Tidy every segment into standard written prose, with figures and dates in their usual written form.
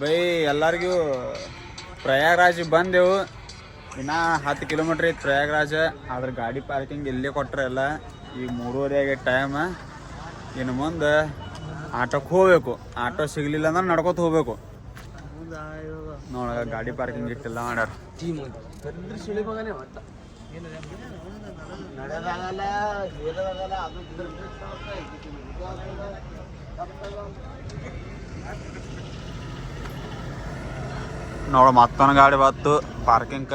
By ಎಲ್ಲರಿಗೂ ಪ್ರಯಾಗ್ರಾಜ್ ಬಂದೆವು. ಇನ್ನೂ 10 ಕಿಲೋಮೀಟ್ರ್ ಐತಿ ಪ್ರಯಾಗ್ರಾಜ. ಆದ್ರೆ ಗಾಡಿ ಪಾರ್ಕಿಂಗ್ ಇಲ್ಲೇ ಕೊಟ್ರೆ ಎಲ್ಲ. ಈಗ 3:30 ಆಗೈತೆ ಟೈಮ್. ಇನ್ನು ಮುಂದೆ ಆಟೋಕ್ಕೆ ಹೋಗ್ಬೇಕು. ಆಟೋ ಸಿಗಲಿಲ್ಲ ಅಂದ್ರೆ ನಡ್ಕೊತ ಹೋಗ್ಬೇಕು. ನೋಡ ಗಾಡಿ ಪಾರ್ಕಿಂಗ್ ಇಟ್ಟಿಲ್ಲ ಮಾಡ್ಯಾರ. ನೋಡ ಮತ್ತೊಂದು ಗಾಡಿ ಬತ್ತು ಪಾರ್ಕಿಂಗ್.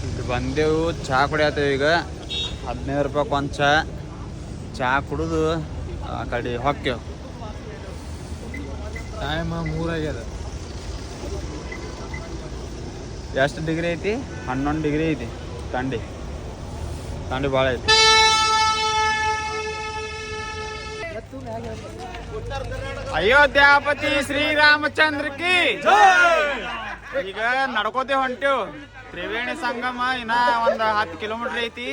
ಇಲ್ಲಿ ಬಂದೆವು. ಚಹಾ ಕುಡಿಯತ್ತೇವೆ ಈಗ. 15 ರೂಪಾಯಿ ಒಂದು ಚಹಾ ಕುಡಿದು ಆ ಕಡೆ ಹೊಕ್ಕೆವು. ಟೈಮ್ 3 ಆಗ್ಯದ. ಎಷ್ಟು ಡಿಗ್ರಿ ಐತಿ? 11 ಡಿಗ್ರಿ ಐತಿ. ಥಂಡಿ ಭಾಳ ಐತಿ. ಅಯೋಧ್ಯಾಪತಿ ಶ್ರೀರಾಮಚಂದ್ರ ಕಿ ಈಗ ನಡ್ಕೋತೇವೆ ಹೊಂಟೇವು. ತ್ರಿವೇಣಿ ಸಂಗಮ ಇನ್ನ ಒಂದು 10 ಕಿಲೋಮೀಟ್ರ್ ಐತಿ.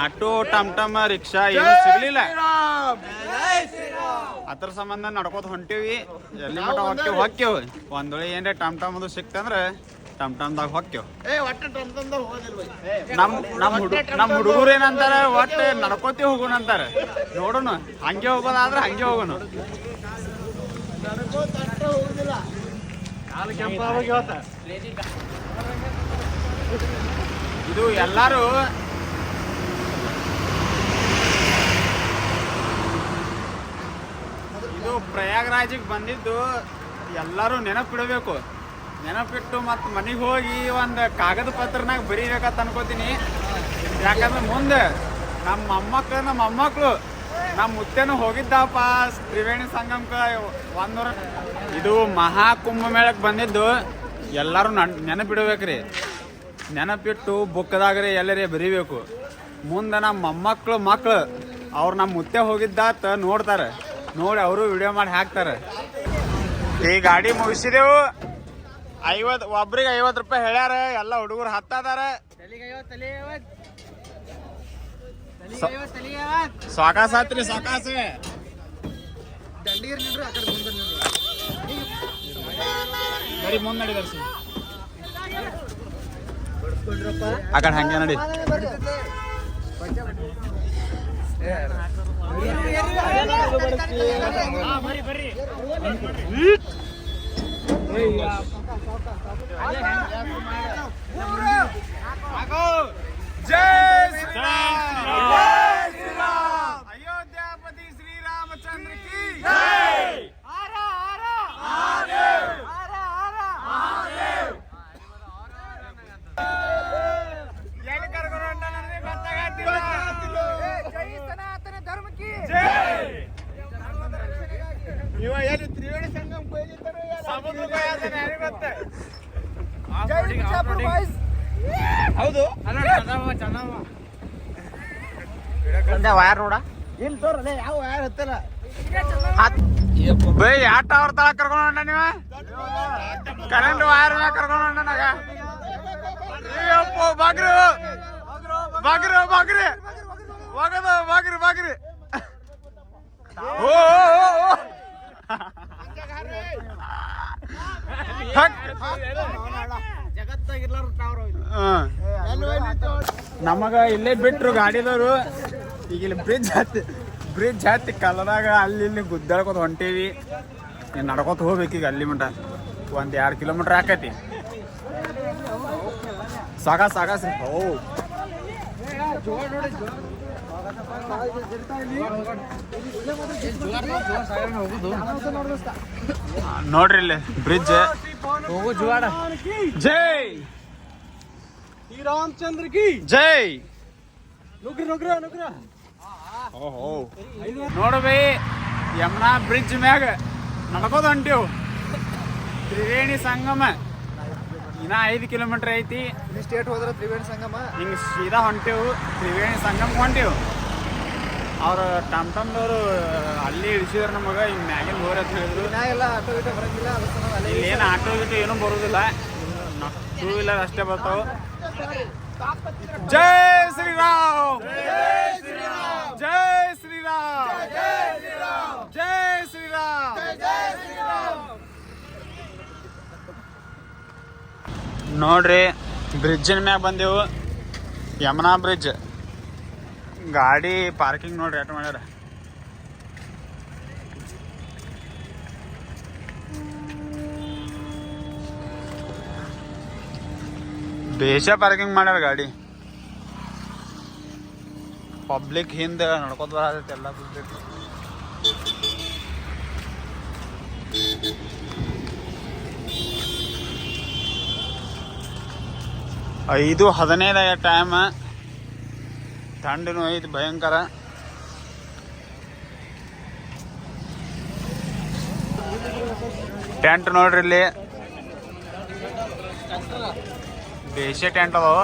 ಆಟೋ ಟಮ್ ರಿಕ್ಷಾ ಏನು ಸಿಗ್ಲಿಲ್ಲ. ಅದ್ರ ಸಂಬಂಧ ನಡ್ಕೋತ ಹೊಂಟೇವಿ. ಎಲ್ಲಿ ಮಟ್ಟ ಹೊಕ್ಕೇವು. ಒಂದ್ ವೇಳೆ ಏನ್ರೆ ಟಮ್ ಅದು ಸಿಕ್ತಂದ್ರೆ ಟಮ್ದಾಗ ಹೊಕ್ಕೇವು. ನಮ್ಮ ಹುಡುಗರು ಏನಂತಾರ, ಒಟ್ಟು ನಡ್ಕೋತಿ ಹೋಗೋಣ ಅಂತಾರ. ನೋಡೋಣ, ಹಂಗೆ ಹೋಗೋದಾದ್ರೆ ಹಂಗೆ ಹೋಗೋಣ. ಇದು ಎಲ್ಲಾರು ಇದು ಪ್ರಯಾಗ್ರಾಜಿಗೆ ಬಂದಿದ್ದು ಎಲ್ಲರೂ ನೆನಪಿಡಬೇಕು. ನೆನಪಿಟ್ಟು ಮತ್ತು ಮನೆಗೆ ಹೋಗಿ ಒಂದು ಕಾಗದ ಪತ್ರನಾಗ ಬರೀಬೇಕಂತ ಅನ್ಕೋತೀನಿ. ಯಾಕಂದ್ರೆ ಮುಂದೆ ನಮ್ಮ ಮೊಮ್ಮಕ್ಕಳು ನಮ್ಮ ಮುತ್ತೇನು ಹೋಗಿದ್ದಪ್ಪ ತ್ರಿವೇಣಿ ಸಂಗಮಕ್ಕೆ 100. ಇದು ಮಹಾಕುಂಭ ಮೇಳಕ್ಕೆ ಬಂದಿದ್ದು ಎಲ್ಲರೂ ನೆನಪಿಡ್ಬೇಕ್ರಿ. ನೆನಪಿಟ್ಟು ಬುಕ್ದಾಗ್ರಿ ಎಲ್ಲರೇ ಬರೀಬೇಕು. ಮುಂದೆ ನಮ್ಮ ಮಕ್ಕಳು ಅವ್ರು ನಮ್ಮ ಮುತ್ತೆ ಹೋಗಿದ್ದಾತ ನೋಡ್ತಾರೆ. ನೋಡಿ ಅವರು ವಿಡಿಯೋ ಮಾಡಿ ಹಾಕ್ತಾರೆ. ಈ ಗಾಡಿ ಮುಗಿಸಿದೆವು. 50 ಒಬ್ರಿಗೆ 50 ರೂಪಾಯಿ ಹೇಳ್ಯಾರ. ಎಲ್ಲ ಹುಡುಗರು ಹತ್ತದಾರ. ಸಾಕಾಸತ್ರಿ ಸಾಕಾಸ. ಬರೀ ಮುಂದೆ ನಡಿ ದರ್ಶಿ. ಆ ಕಡೆ ಹಂಗೆ ನಡಿ. ಅಯೋಧ್ಯಾಪತಿ ಶ್ರೀರಾಮಚಂದ್ರ ಕಿ ಎಲ್ಲಿ ಕರ್ಕೊಂಡು ಹೊಂಟ ನನಗೆ ಗೊತ್ತಾಗತ್ತಿಲ್ಲ. ಜೈ ಸನಾತನ ಧರ್ಮ ಕಿ ಇವ ಎಲ್ಲಿ ತ್ರಿವೇಣಿ ಸಂಗಮ ಕೊಯ್ಲಿದ್ದಾರೋ ಸಮುದ್ರ ಯಾರಿಗೆ ಗೊತ್ತ. ಹೌದು ವಯರ್ ನೋಡ ಇಲ್ಲಿ ತೋರಲ್ಲ. ಯಾವ ವಯರ್ ಹತ್ತಲ್ಲ. ಬೈ ಆಟ ಅವ್ರ ತಳ ಕರ್ಕೊಂಡು ಹೊಂಟ ನೀವ. ಕರೆಂಟ್ ವಯರ್ ಮ್ಯಾಗ ಕರ್ಕೊಂಡು ಹೊಂಟ ನಾಗ. ಬಾಗ್ರಿ ಓ ನಮಗ ಇಲ್ಲೇ ಬಿಟ್ರು ಗಾಡಿದವರು. ಈಗ ಇಲ್ಲಿ ಬ್ರಿಡ್ಜ್ ಹತ್ತಿ ಕಲ್ಲದಾಗ ಅಲ್ಲಿ ಇಲ್ಲಿ ಗುದ್ದಾಡ್ಕೊತ ಹೊಂಟೇವಿ. ನಡ್ಕೊತ ಹೋಗ್ಬೇಕೀಗ ಅಲ್ಲಿ ಮಟ. 1-2 ಕಿಲೋಮೀಟ್ರ್ ಆಕೈತಿ. ಸಾಕಾಸ್ರಿ. ಓ ನೋಡ್ರಿ ಇಲ್ಲಿ ಬ್ರಿಡ್ಜ್ ಹೋಗು ಜುವಾಡ. ಜೈ ಶ್ರೀರಾಮಚಂದ್ರ ಕಿ ಜೈ. ಓಹೋ ನೋಡ್ಬೇ ಯಮುನಾ ಬ್ರಿಡ್ಜ್ ಮ್ಯಾಗ ನಡ್ಕೋತ ಹೊಂಟೇವು. ತ್ರಿವೇಣಿ ಸಂಗಮ ಇನ್ನ 5 ಕಿಲೋಮೀಟ್ರ್ ಐತಿ. ಸ್ಟೇಟ್ ಹೋದ್ರೆ ತ್ರಿವೇಣಿ ಸಂಗಮ ಹಿಂಗೆ ಸೀದಾ ಹೊಂಟೇವು. ತ್ರಿವೇಣಿ ಸಂಗಮಕ್ಕೆ ಹೊಂಟೇವು. ಅವ್ರು ಟಮ್ದವರು ಅಲ್ಲಿ ಇಳಿಸಿದ್ರು ನಮಗೆ. ಹಿಂಗೆ ಮ್ಯಾಗಿನ ಹೋರಿ ಅಂತ ಹೇಳಿದ್ರು. ಎಲ್ಲ ಆಟೋ ಗೀಟೋ ಬರಂಗಿಲ್ಲ. ಇಲ್ಲೇನು ಆಟೋ ಗೀಟೋ ಏನೂ ಬರೋದಿಲ್ಲ. 2 ವೀಲರ್ ಅಷ್ಟೇ ಬರ್ತಾವೆ. ಜೈ ಶ್ರೀರಾಮ್. ನೋಡ್ರಿ ಬ್ರಿಡ್ಜಿನ ಮ್ಯಾಗ ಬಂದೆವು, ಯಮುನಾ ಬ್ರಿಡ್ಜ್. ಗಾಡಿ ಪಾರ್ಕಿಂಗ್ ನೋಡ್ರಿ ಎಟ್ ಮಾಡ್ಯಾರ. ಬೇಷ ಪಾರ್ಕಿಂಗ್ ಮಾಡ್ಯಾರ ಗಾಡಿ. ಪಬ್ಲಿಕ್ ಹಿಂದೆ ನಡ್ಕೋತ ಬರತೈತಿ ಎಲ್ಲ ಪಬ್ಲಿಕ್. ಐದು 15 ಟೈಮ್. ಥಂಡನು ಐತಿ ಭಯಂಕರ. ಟೆಂಟ್ ನೋಡ್ರಿ ಇಲ್ಲಿ ಬೇಷ ಟೆಂಟ್ ಅದಾವ.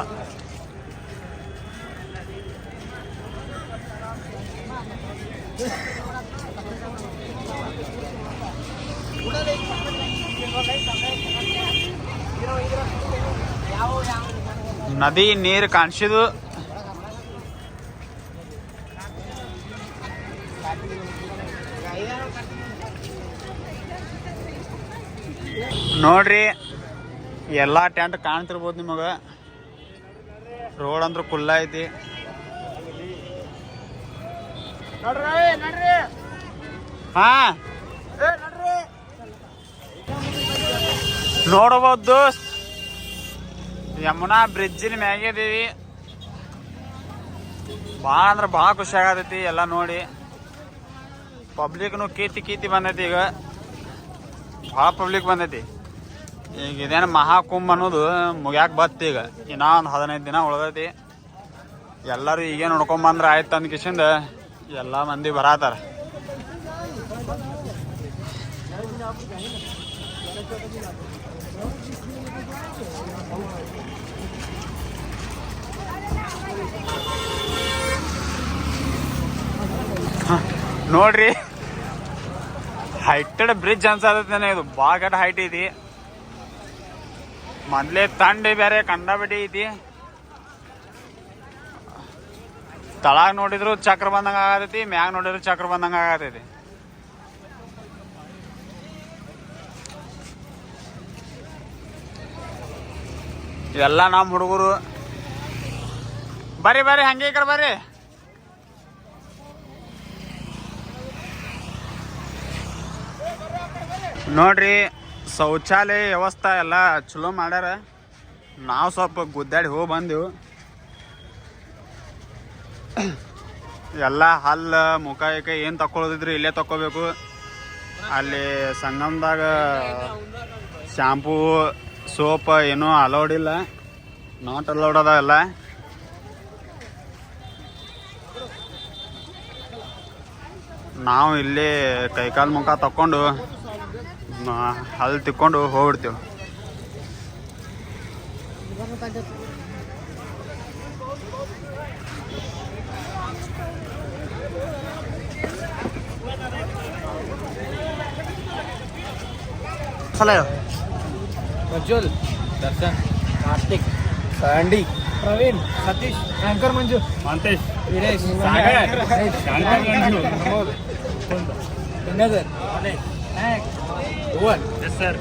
ನದಿ ನೀರು ಕಾಣಿಸಿದು. ನೋಡ್ರಿ ಎಲ್ಲ ಟೆಂಟ್ ಕಾಣ್ತಿರ್ಬೋದು ನಿಮಗ. ರೋಡ್ ಅಂದ್ರೂ ಕುಲ್ಲ ಐತಿ. ಹಾ ನೋಡಬಹುದು ಯಮುನಾ ಬ್ರಿಡ್ಜಿನ ಮ್ಯಾಗೆ ಇದೀವಿ. ಭಾಳ ಅಂದ್ರೆ ಭಾಳ ಖುಷಿ ಆಗತೈತಿ ಎಲ್ಲ ನೋಡಿ. ಪಬ್ಲಿಕ್ನು ಕೀತಿ ಬಂದೈತಿ. ಈಗ ಭಾಳ ಪಬ್ಲಿಕ್ ಬಂದೈತಿ. ಈಗ ಇದೇನು ಮಹಾಕುಂಭ ಅನ್ನೋದು ಮುಗ್ಯಾಕ ಬತ್ತು. ಈಗ ಇನ್ನೂ ಒಂದು 15 ದಿನ ಉಳ್ದೈತಿ. ಎಲ್ಲರೂ ಈಗೇ ನೋಡ್ಕೊಂಬಂದ್ರೆ ಆಯ್ತು ಅಂದ ಕಿಶಿಂದ ಎಲ್ಲ ಮಂದಿ ಬರತಾರ. ನೋಡ್ರಿ ಹೈಟೆಡ್ ಬ್ರಿಡ್ಜ್ ಅನ್ಸತೈತೆ. ಇದು ಭಾಳ ಹೈಟ್ ಐತಿ. ಮೊದ್ಲೇ ತಂಡ ಬೇರೆ ಕಂಡಬಿಟ್ಟಿ ಐತಿ. ತಳಗ ನೋಡಿದ್ರು ಚಕ್ರ ಬಂದಂಗ ಆಗತೈತಿ, ಮ್ಯಾಗ ನೋಡಿದ್ರು ಚಕ್ರ ಬಂದಂಗ ಆಗತೈತಿ. ಇವೆಲ್ಲ ನಮ್ಮ ಹುಡುಗರು. ಬರ್ರಿ ಹಂಗೆ ಈ ಕಡೆ ಬರ್ರಿ. ನೋಡ್ರಿ ಶೌಚಾಲಯ ವ್ಯವಸ್ಥೆ ಎಲ್ಲ ಚಲೋ ಮಾಡ್ಯಾರ. ನಾವು ಸ್ವಲ್ಪ ಗುದ್ದಾಡಿ ಹೋಗಿ ಬಂದೆವು. ಎಲ್ಲ ಹಲ್ಲು ಮುಖ ಏನು ತಕ್ಕೊಳ್ಳೋದಿದ್ರು ಇಲ್ಲೇ ತಕ್ಕೋಬೇಕು. ಅಲ್ಲಿ ಸಂಗಮದಾಗ ಶಾಂಪೂ ಸೋಪ್ ಏನೂ ಅಲೌಡ್ ಇಲ್ಲ, ನಾಟ್ ಅಲೌಡ್ ಅದ ಎಲ್ಲ. ನಾವು ಇಲ್ಲಿ ಕೈಕಾಲು ಮುಖ ತಕ್ಕೊಂಡು ಹಲ್ಲು ತಿಕ್ಕೊಂಡು ಹೋಗ್ಬಿಡ್ತೇವೆ. ಪ್ರಜ್ವಲ್, ದರ್ಶನ್, ಕಾರ್ತಿಕ್, ಸ್ಯಾಂಡಿ, ಪ್ರವೀಣ್, ಸತೀಶ್, ಆಂಕರ್ ಮಂಜು, ಮಂತೇಶ್, ವೀರೇಶ್, ಹೆಸರು